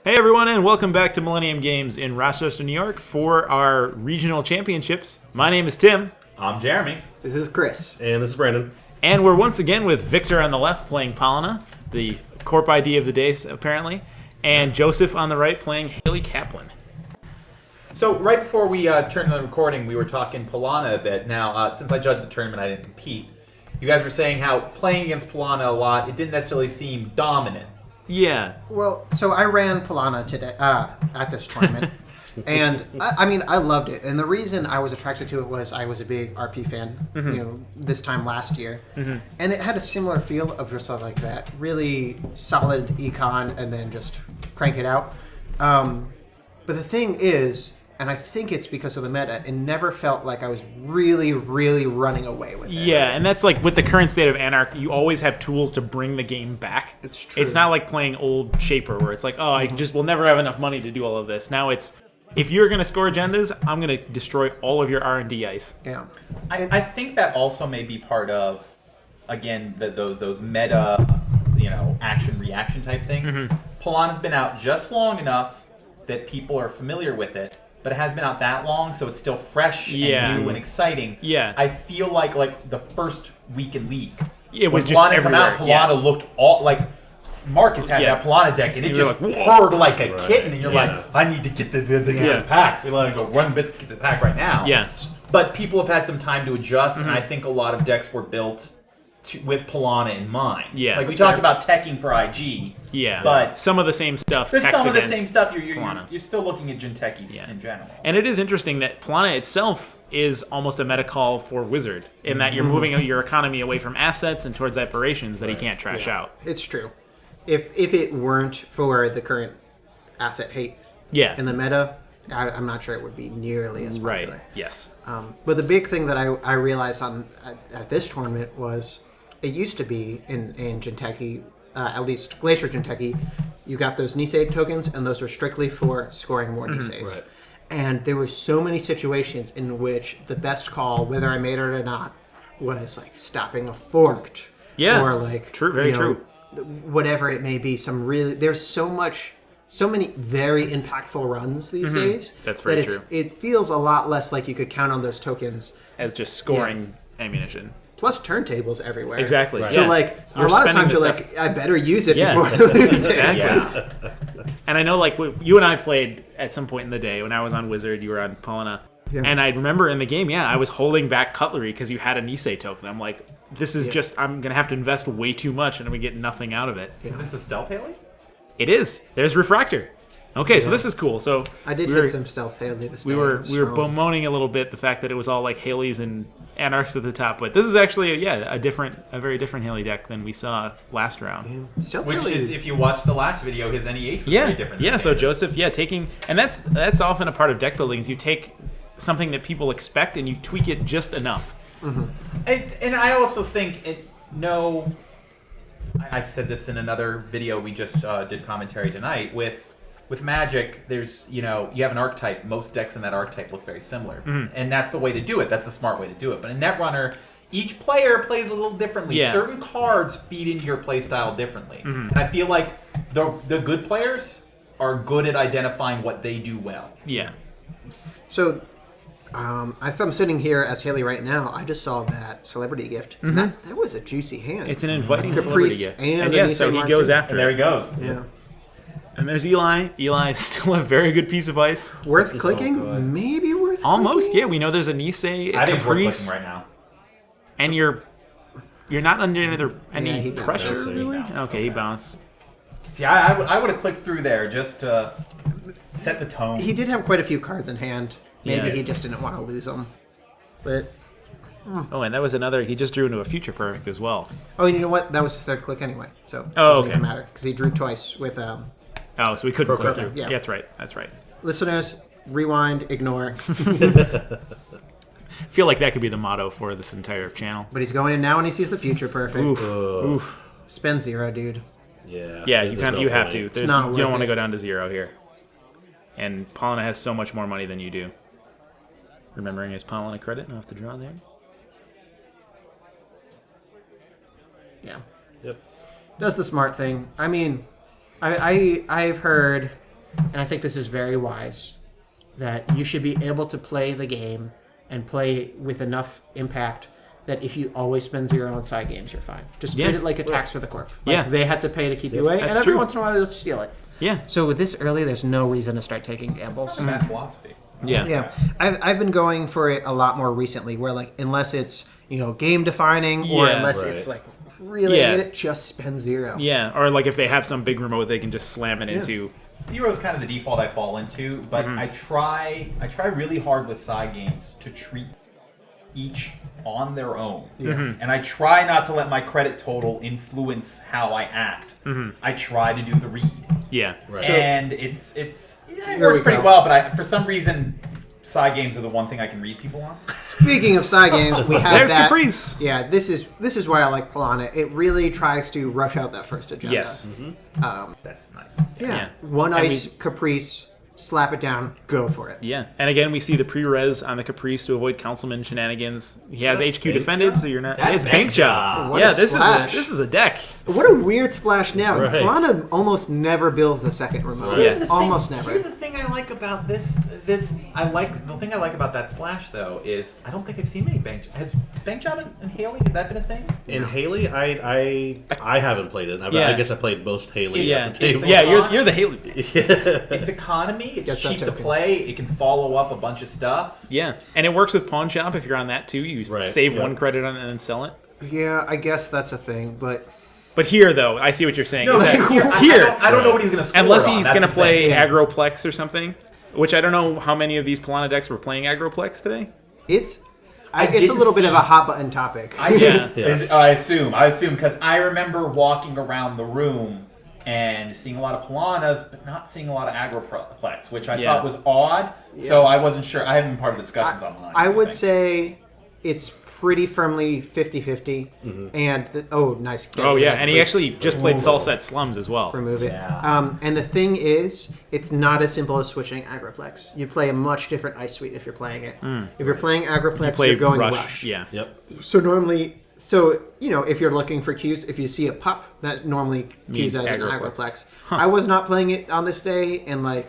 Hey everyone, and welcome back to Millennium Games in Rochester, New York for our regional championships. My name is Tim. I'm Jeremy. This is Chris. And this is Brandon. And we're once again with Victor on the left playing Pālanā, the corp ID of the day apparently, and Joseph on the right playing Hayley Kaplan. So right before we turned on the recording, we were talking Pālanā a bit. Now, since I judged the tournament, I didn't compete. You guys were saying how playing against Pālanā a lot, it didn't necessarily seem dominant. Yeah. Well, so I ran Pālanā today at this tournament, and I loved it. And the reason I was attracted to it was I was a big RP fan, this time last year, and it had a similar feel of just like that really solid econ, and then just crank it out. But the thing is, and I think it's because of the meta, it never felt like I was really, really running away with it. Yeah, and that's like with the current state of Anarch, you always have tools to bring the game back. It's true. It's not like playing old Shaper where it's like, oh, I just will never have enough money to do all of this. Now it's, if you're going to score agendas, I'm going to destroy all of your R&D ice. Yeah. I think that also may be part of, again, those meta, action-reaction type things. Pālanā's been out just long enough that people are familiar with it, but it hasn't been out that long, so it's still fresh and new and exciting. Yeah. I feel like the first week in League. It was when just Pālanā everywhere. Come out, Pālanā looked all like Marcus had that Pālanā deck, and it just purred like a kitten, and you're like, I need to get this pack. We let him go run bit to get the pack right now. Yeah. But people have had some time to adjust, and I think a lot of decks were built with Pālanā in mind. Yeah. Like we talked about teching for IG. Yeah. But some of the same stuff. there's some of the against same stuff. Pālanā. You're still looking at Jinteki in general. And it is interesting that Pālanā itself is almost a meta call for Wizard, in that you're moving your economy away from assets and towards operations that he can't trash out. It's true. If it weren't for the current asset hate in the meta, I'm not sure it would be nearly as popular. Right, yes. But the big thing that I realized at this tournament was it used to be in Jinteki, at least Glacier Jinteki, you got those Nisei tokens, and those were strictly for scoring more Niseis. Right. And there were so many situations in which the best call, whether I made it or not, was like stopping a forked. Yeah. Or like Very true. Whatever it may be. There's so many very impactful runs these days. That's very that true. It feels a lot less like you could count on those tokens. As just scoring ammunition. Plus turntables everywhere. Exactly. Right. So Yeah. a lot of times you're like, I better use it before I lose it. Exactly. Yeah. And I know, like, you and I played at some point in the day when I was on Wizard, you were on Pālanā. Yeah. And I remember in the game, I was holding back cutlery because you had a Nisei token. I'm like, this is just, I'm going to have to invest way too much and we get nothing out of it. Is this a stealth Hayley? It is. There's Refractor. Okay, so this is cool. So I did we were- hit some stealth Hayley this day. We were It's bemoaning strong. a little bit the fact that it was all like Haleys and Anarchs at the top, but this is actually a very different Hayley deck than we saw last round. Stealth Which Hayley is, if you watch the last video, his NEH was very different. Yeah. So Joseph, taking, and that's often a part of deck building. Is you take something that people expect and you tweak it just enough. And I also think I've said this in another video we just did commentary tonight with Magic. There's you have an archetype. Most decks in that archetype look very similar, and that's the way to do it. That's the smart way to do it. But in Netrunner, each player plays a little differently. Yeah. Certain cards feed into your play style differently, and I feel like the good players are good at identifying what they do well. Yeah. So, if I'm sitting here as Hayley right now, I just saw that celebrity gift. And that was a juicy hand. It's an inviting Caprice celebrity gift. and yeah, a so Nisei he Mark goes too. after And there it. he goes. Yeah. And there's Eli. Eli is still a very good piece of ice. Worth So clicking? good. Maybe worth Almost, clicking? yeah. We know there's a Nisei, I a think it's worth Caprice, clicking right now. and you're not under any he bounced. pressure, He really? bounced. Okay, he bounced. See, I would have clicked through there just to set the tone. He did have quite a few cards in hand. Maybe Yeah. he just didn't want to lose them. But, Oh, and that was another. He just drew into a future perfect as well. oh, you know what? That was his third click anyway. So, it Oh, doesn't okay. even matter. Because he drew twice with... Oh, so we couldn't click Perfect, through. yeah. That's right. That's right. listeners, rewind, ignore. I feel like that could be the motto for this entire channel. But he's going in now and he sees the future perfect. Oof. Oof. Spend 0, dude. Yeah. Yeah, you there's no you have point. to. It's There's, not you worth don't want to it. go down to 0 here. And Pālanā has so much more money than you do. Remembering his Pālanā credit off the draw there. Yeah. Yep. Does the smart thing. I mean, I've heard and I think this is very wise, that you should be able to play the game and play with enough impact that if you always spend 0 on side games, you're fine. Just treat it like a tax for the corp. Like they had to pay to keep you away, and every once in a while they'll steal it. Yeah. So with this early, there's no reason to start taking gambles. That's bad philosophy. Yeah. I've been going for it a lot more recently, where like unless it's game defining or unless it's like really need it, just spend 0. Yeah, or like if they have some big remote, they can just slam it into. 0 is kind of the default I fall into, but I try really hard with side games to treat each on their own. And I try not to let my credit total influence how I act. I try to do the read. Yeah. Right. And it works pretty well, but for some reason side games are the one thing I can read people on. Speaking of side games, we have There's that. Caprice. Yeah, this is why I like Pālanā. It really tries to rush out that first agenda. Yes. That's nice. Yeah. One ice Caprice, slap it down, go for it. Yeah, and again, we see the pre-res on the Caprice to avoid councilman shenanigans. He has HQ defended, so you're not. That's it's bank job. What Yeah, a this splash. is a deck. What a weird splash now. Right. Pālanā almost never builds a second remote. Here's the Almost never. Here's the thing I like about the thing I like about that splash though is I don't think I've seen many has bank job in Hayley, has that been a thing? In Hayley, I haven't played it. I guess I played most Hayley. Yeah, at the table. you're the Haley. It's economy. It's Gets that cheap to token. play. It can follow up a bunch of stuff. Yeah, and it works with pawn shop if you're on that too. You save yeah. 1 credit on it and then sell it. Yeah, I guess that's a thing, but But here, though, I see what you're saying. No, is that here, I don't know what he's going to score unless on, he's that's going to the play thing. Agroplex or something, which I don't know how many of these Pālanā decks were playing Agroplex today. it's a didn't little bit see- of a hot button topic. I assume because I remember walking around the room and seeing a lot of Pālanās, but not seeing a lot of Agroplex, which I thought was odd. So I wasn't sure. I haven't been part of the discussions online. I would say it's pretty firmly 50-50. And nice. Oh yeah, and he actually just played Salsette Slums as well. Remove it. Yeah. And the thing is, it's not as simple as switching Agroplex. You play a much different ice suite if you're playing it. If you're playing Agroplex, Play you're going Rush. Rush. Yeah. Yep. So normally, if you're looking for cues, if you see a pup, that normally cues Means as an Agroplex. Agroplex. I was not playing it on this day, and I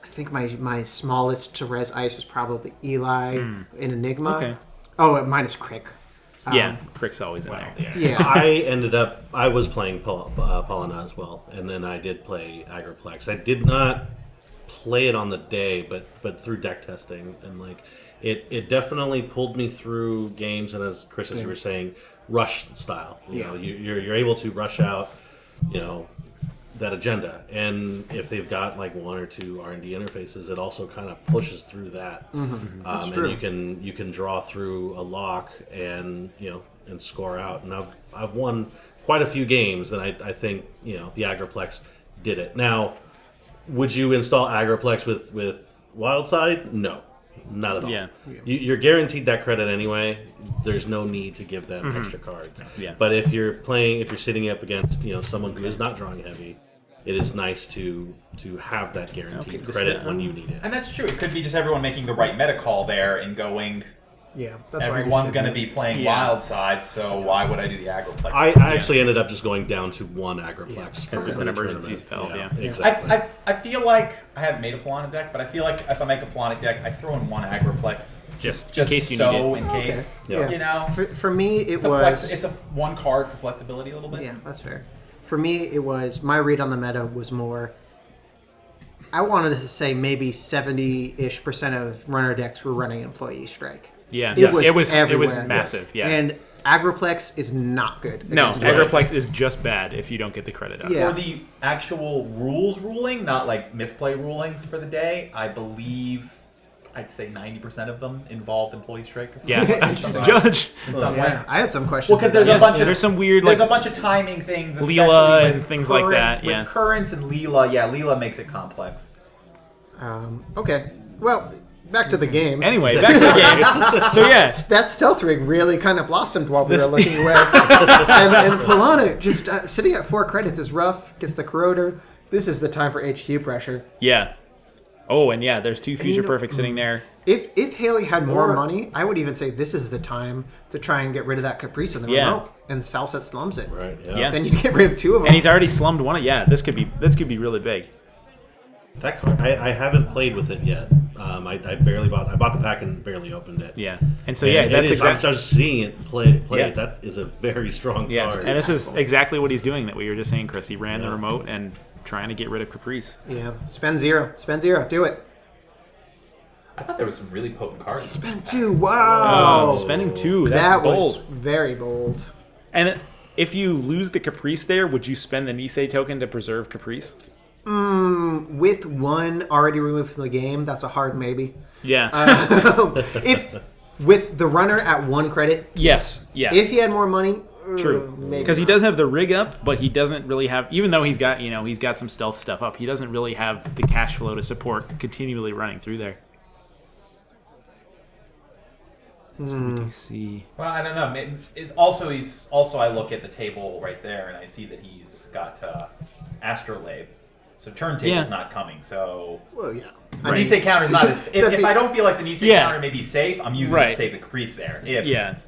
think my smallest to res ice was probably Eli in Enigma. Okay. Oh, minus Crick. Yeah, Crick's always in there. Yeah. I was playing Pālanā as well, and then I did play Agroplex. I did not play it on the day, but through deck testing, and it definitely pulled me through games, and as Chris, as you were saying, rush style. You know, you're able to rush out, that agenda, and if they've got 1 or 2 R&D interfaces, it also kind of pushes through that. That's true. And you can draw through a lock and and score out. And I've won quite a few games, and I think the Agroplex did it. Now, would you install Agroplex with Wildside? No, not at all. Yeah. You're guaranteed that credit anyway. There's no need to give them extra cards. Yeah. But if you're sitting up against someone who is not drawing heavy, it is nice to have that guaranteed credit when you need it. And that's true. It could be just everyone making the right meta call there and going, Yeah, that's everyone's going to be playing wild side, so why would I do the Agroplex? I actually ended up just going down to 1 Agroplex. Because there's an emergency spell, Exactly. I feel like I haven't made a Pālanā deck, but I feel like if I make a Pālanā deck, I throw in 1 Agroplex. Just in case you need it. in case. Yeah. For me, It's a 1 card for flexibility a little bit. Yeah, that's fair. For me, it was my read on the meta was more. I wanted to say maybe 70-ish% of runner decks were running Employee Strike. Yeah, It was everywhere. Massive. Yeah, And Agroplex is not good. no, against Agroplex is just bad if you don't get the credit out. Yeah. For the actual ruling, not misplay rulings for the day, I believe I'd say 90% of them involved Employee Strike. Yeah, Some- Judge. in some Yeah, way. I had some questions. Well, because there's a bunch of there's some weird there's a bunch of timing things, especially Leela with and things like that, with yeah. currents and Leela. Yeah, Leela makes it complex. Okay, well, back to the game. Anyway, back to the game. So yeah, That stealth rig really kind of blossomed while we were looking away. and Pālanā just sitting at 4 credits is rough. Gets the corroder. This is the time for HQ pressure. yeah. Oh, and yeah, there's 2 Future Perfect sitting there. If Hayley had more money, I would even say this is the time to try and get rid of that Caprice in the remote, and Salsette slums it. Right. Yeah. Then you get rid of 2 of them. And he's already slummed one. Yeah, this could be really big. That card, I haven't played with it yet. I barely bought. I bought the pack and barely opened it. Yeah, and so yeah, And that's I'm just seeing it play. Yeah. That is a very strong yeah, card. and this is exactly what he's doing that we were just saying, Chris. He ran the remote and trying to get rid of Caprice. Yeah. Spend 0. Spend 0. Do it. I thought there was some really potent cards. Spend 2. Wow. Oh, spending 2. That's that bold. was very bold. And if you lose the Caprice there, would you spend the Nisei token to preserve Caprice? With 1 already removed from the game, that's a hard maybe. Yeah. If with the runner at 1 credit, yes. Yeah. if he had more money, True. maybe Because he not. does have the rig up, but he doesn't really have. Even though he's got some stealth stuff up, he doesn't really have the cash flow to support continually running through there. So we do see. Well, I don't know. Maybe also I look at the table right there and I see that he's got Astrolabe. So turntable's not coming. So Well, yeah. the Nisei counter's not as if I don't feel like the Nisei counter may be safe, I'm using it to save the Caprice there.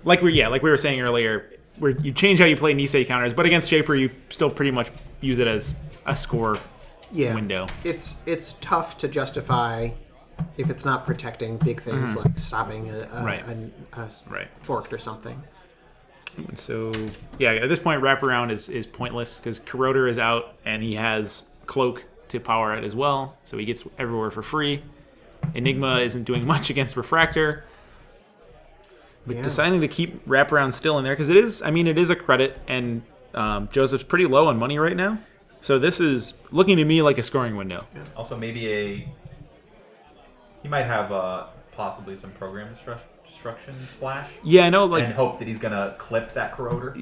Like we were saying earlier, where you change how you play Nisei counters, but against Shaper you still pretty much use it as a score window. It's tough to justify if it's not protecting big things like stopping a forked or something. And so at this point wraparound is pointless because Corroder is out and he has Cloak to power it as well, so he gets everywhere for free. Enigma isn't doing much against Refractor, but deciding to keep wraparound still in there because it is a credit, and Joseph's pretty low on money right now, so this is looking to me like a scoring window. Also, maybe he might have possibly some program destruction splash. Yeah, I know. And hope that he's gonna clip that Corroder.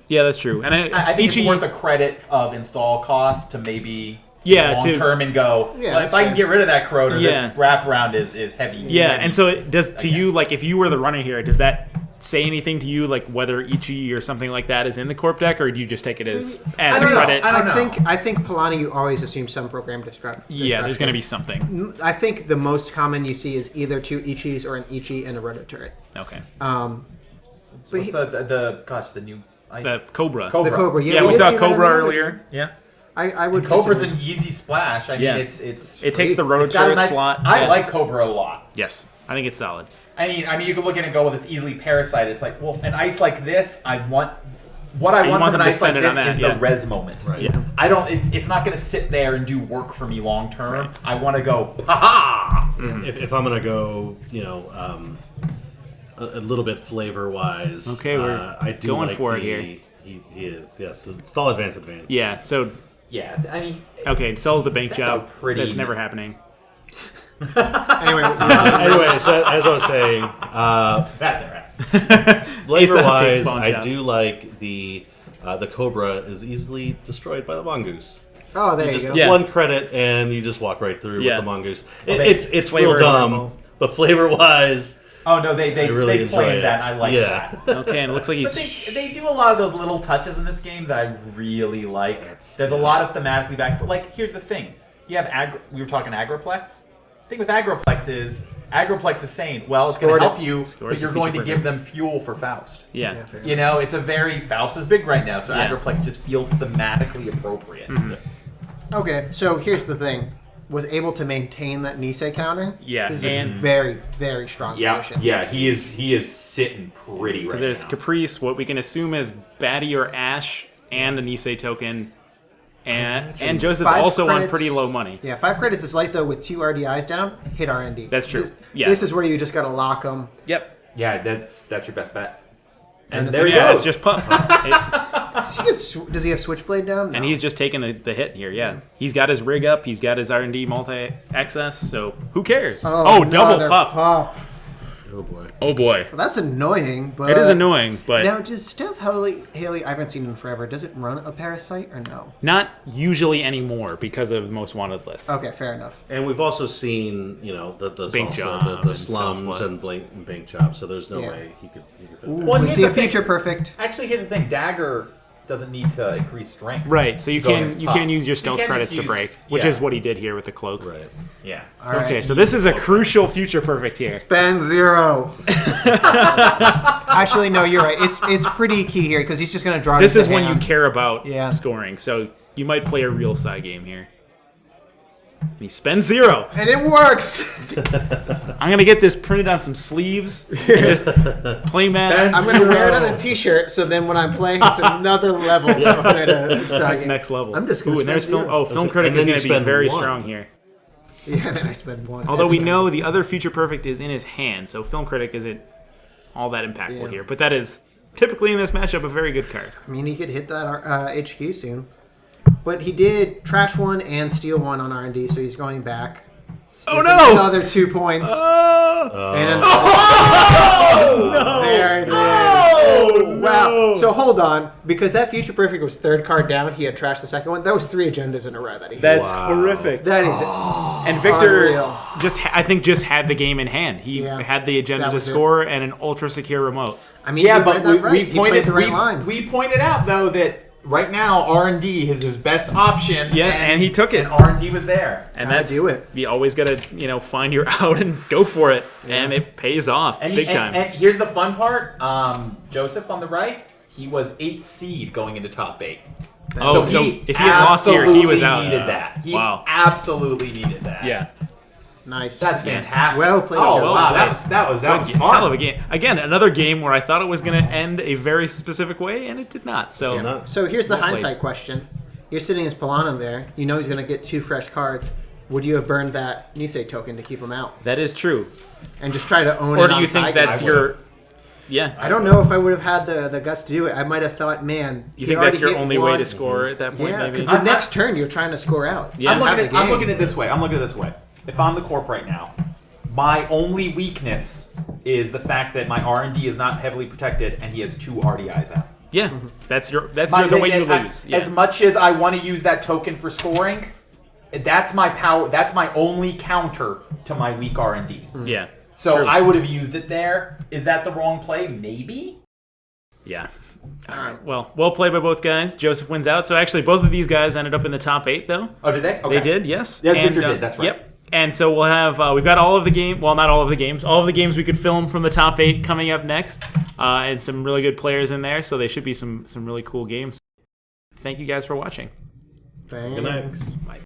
Yeah, that's true. And I think it's worth a credit of install cost to maybe long term and go. Yeah, well, if I can get rid of that Corroder, Yeah. this wraparound is heavy. Yeah, and so it does to you, like if you were the runner here, does that say anything to you, like whether Ichi or something like that is in the corp deck, or do you just take it as a credit? I think Pālanā, you always assume some program destruction. Yeah, there's going to be something. I think the most common you see is either 2 Ichis or an Ichi and a rotor turret. Okay. What's the new ice? The Cobra. The Cobra. Yeah, we did saw see that in Cobra the other earlier. game. Yeah. I would. Cobra's consider- an easy splash. I mean, it's It takes the rotor it's got a turret nice- slot. I Yeah. like Cobra a lot. Yes, I think it's solid. I mean, you could look at it and go, well, it's easily parasite. It's like, well, an ice like this, I want. What I want want from them an to ice like spend it on this that, is yeah. the res moment. Right. Yeah. I don't. It's not going to sit there and do work for me long term. I want to go, ha If I'm gonna go, a little bit flavor wise. Okay, we're I do going like for it here. He is, yes. Stall advance. Yeah. So Yeah, I mean, okay, it sells the bank That's job. a pretty- That's never happening. Anyway, Anyway, so as I was saying, that's right. flavor Ace wise, updates, I pawn do shops. like the Cobra is easily destroyed by the mongoose. oh, there you Just go. Yeah. 1 credit and you just walk right through Yeah. with the mongoose. Well, It's flavor real dumb, level. but flavor wise, Oh no, they really enjoy planned it. that. I like Yeah. that. Okay, and it looks like But he's. they do a lot of those little touches in this game that I really like. There's a lot of thematically back. Like, here's the thing: you have we were talking Agroplex. The thing with Agroplex is saying, well, it's going Scored to it. help you, Scores but you're the going to feature give them fuel for Faust. Yeah. fair. You know, it's a very Faust is big right now, so Yeah. Agroplex just feels thematically appropriate. Okay, so here's the thing: was able to maintain that Nisei counter. Yeah, this is and- a very, very strong position. he is sitting pretty right Because there's Caprice, what we can assume is Batty or Ash, and a Nisei token, and Joseph's 5 also on credits. pretty low money. Yeah, 5 credits is light though. With 2 RDIs down, hit RND. That's true. This, Yeah. this is where you just got to lock them. Yep. Yeah, that's your best bet. And there he Yeah, goes. it's just pump. Does he have Switchblade down? No. And he's just taking the hit here, yeah. He's got his rig up, he's got his R&D multi-access, so who cares? Oh, double another pup. oh boy. Oh boy. Well, that's annoying, but It is annoying, but Now, does Stealth Hayley, I haven't seen him forever. Does it run a parasite or no? not usually anymore because of the most wanted list. Okay, fair enough. And we've also seen, the Bank salsa, job the and slums salsa. and bank job. So there's no Yeah. way he could fit Ooh, back. Well, we here's see a the thing. future perfect. Actually, here's the thing: Dagger doesn't need to increase strength. Right, so you Going can with pup. use your You stealth can credits just to break, which yeah. is what he did here with the cloak. Right. Yeah. All right. Okay, so this is a crucial future perfect here. Spend 0. Actually, no, you're right. It's pretty key here because he's just going to draw. This it is into when you hand. care about Yeah. scoring, so you might play a real side game here. And he spends 0. And it works. I'm going to get this printed on some sleeves and just play Madden. I'm going to wear it on a T-shirt, so then when I'm playing, it's another level. That's next level. I'm just going to spend there's film. 0. Oh, Film Critic And is then going you to be spend very 1. strong here. Yeah, then I spend 1. Although we know the other Future Perfect is in his hand, so Film Critic isn't all that impactful here. But that is typically in this matchup a very good card. I mean, he could hit that HQ soon. But he did trash 1 and steal 1 on R&D, so he's going back. Oh, no! Another 2 points. And an, no! There it is. Oh, Wow. no! So hold on, because that Future Perfect was 3rd card down. He had trashed the 2nd one. That was 3 agendas in a row that he hit. That's horrific. That is And Victor unreal. I think just had the game in hand. He had the agenda That to was it. score and an ultra secure remote. I mean, Yeah, he but played that right. we He played pointed the right line. we pointed out though that right now R&D is his best option. Yeah, and he took it. And R&D was there. And Gotta that's do it. You always gotta find your out and go for it, and it pays off big time. And here's the fun part: Joseph on the right, he was 8th seed going into top 8. Oh, so if he had lost here, he was out. Needed that. He Wow. absolutely needed that. Yeah. Nice. That's fantastic. Well played, Oh Joseph. wow, that was fun. Hell of a game. Again, another game where I thought it was going to end a very specific way, and it did not. So So here's the Well played. hindsight question. You're sitting as Pālanā there. You know he's going to get 2 fresh cards. Would you have burned that Nisei token to keep him out? that is true. And just try to own Or it do on you think side that's games? your? Yeah. I don't know if I would have had the guts to do it. I might have thought, man, You he think that's already your hit only way one. to score at that point? Yeah, maybe. because the next turn you're trying to score out. Yeah. I'm Have looking the game. at it this way. If I'm the corp right now, my only weakness is the fact that my R&D is not heavily protected and he has 2 RDIs out. Yeah, that's the way you lose. Yeah. As much as I want to use that token for scoring, that's my power. That's my only counter to my weak R&D. Yeah. So True. I would have used it there. Is that the wrong play? Maybe. Yeah. All right. Well played by both guys. Joseph wins out. So actually, both of these guys ended up in the top 8, though. Oh, did they? Okay. They did. Yes. Yeah, And, Victor did. That's right. Yep. And so we'll have we've got all of the game. Well, not all of the games. All of the games we could film from the top 8 coming up next, and some really good players in there. So they should be some really cool games. Thank you guys for watching. Thanks. Good night. Bye.